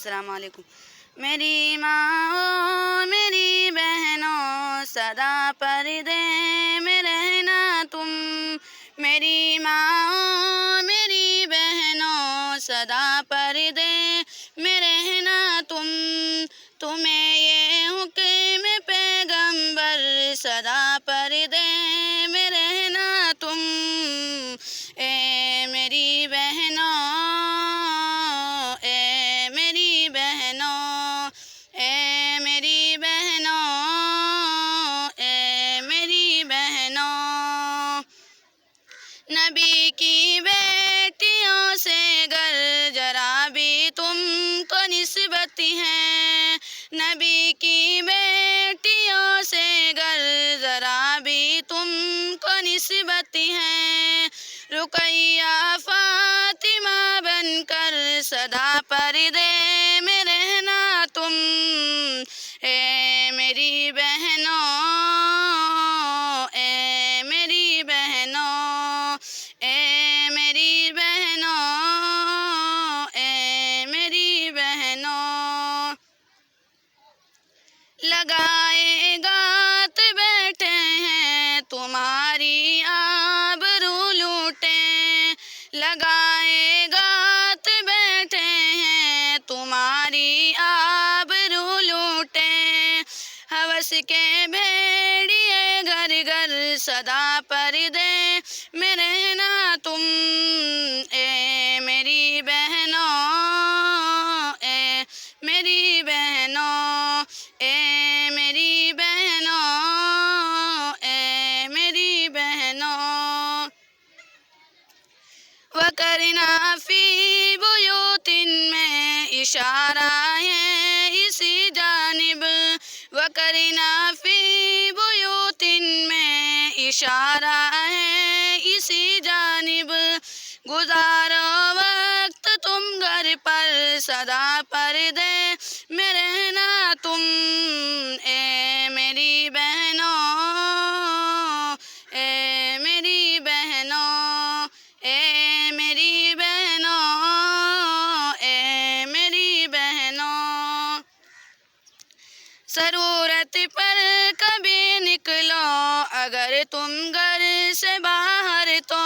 السلام علیکم۔ میری ماں میری بہنوں صدا پردے میں رہنا تم، میری ماں میری بہنوں صدا پردے میں رہنا تم، تمہیں یہ حکم پیغمبر صدا پردے میں رہنا تم، اے میری بہنوں، اے میری بہنوں، اے میری بہنوں، اے میری بہنوں، نبی کی بیٹیوں سے گر ذرا بھی تم کو نسبت ہے، نبی کی بیٹیوں سے گر ذرا بھی تم کو نسبت ہے، رقیہ فاطمہ بن کر صدا پردے میں رہنا تم، اے میری بہنوں، اے میری بہنوں، اے میری بہنوں، اے میری بہنوں، لگائے گات بیٹھے ہیں تمہاری آبرو لوٹیں، لگائے گات بیٹھے ہیں تمہاری آبرو لوٹیں، ہوس کے بھیڑیے گھر گھر صدا پردے میں رہنا تم، اے میری بہنوں، اے میری بہنوں، اے میری بہنوں، اے میری بہنوں، وَقَرْنَ فِي بُيُوتِنَّ میں اشارہ ہے اسی جانب، وَقَرْنَ فِي بُيُوتِنَّ میں اشارہ ہے اسی جانب، گزارو وقت تم گھر پر صدا پردے میں رہنا تم، اے میری بہنوں، اے میری بہنوں، اے میری بہنوں، اے میری بہنوں، ضرورت پر کبھی نکلو اگر تم گھر سے باہر تو،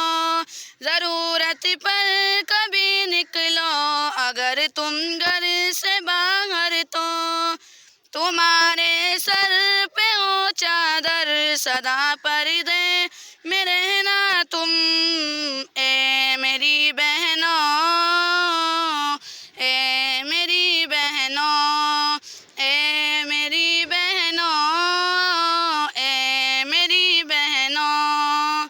ضرورت پر کبھی نکلو اگر تم گھر سے باہر تو، تمہارے سر پہ ہو چادر صدا پردے میں رہنا تم، اے میری بہنوں، اے میری بہنوں، اے میری بہنوں، اے میری بہنوں،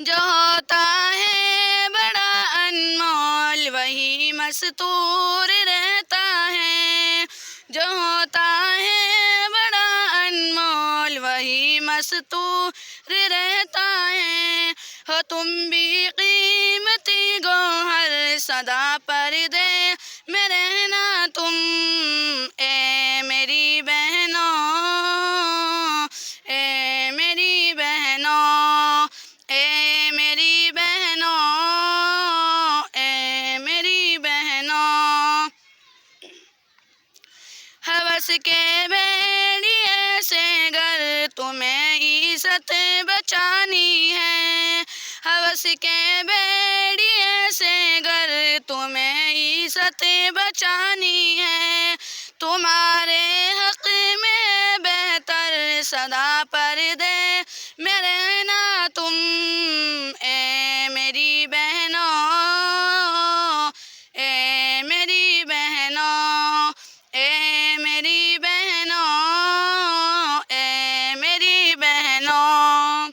جو ہوتا ہے بڑا انمول وہی مستور رہتا ہے، جو ہوتا ہے بڑا انمول وہی مستور رہتا ہے، ہو تم بھی قیمتی گوہر صدا پردے میں رہنا تم، اے میری بہنوں، اے میری بہنوں، اے میری بہنوں، اے میری بہنوں، ہوس کے بھیڑیے سے گر تمہیں عزت بچانی ہے، ہوس کے بھیڑیے سے گر تمہیں عزت بچانی ہے، تمہارے حق میں بہتر صدا پردے میں رہنا تم، اے میری بہنوں، اے میری بہنوں، اے میری بہنوں، اے میری بہنوں،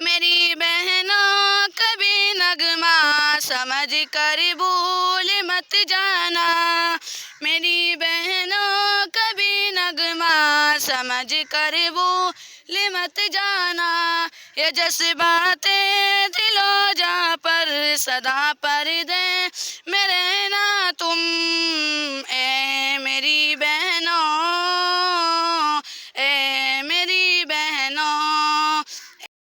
میری بہنوں کبھی نغمہ سمجھ کر بھول مت جانا، میری بہنوں کبھی نغمہ سمجھ کر بھول مت جانا، یہ جذبات دل و جاں پر صدا پردے میں رہنا تم، اے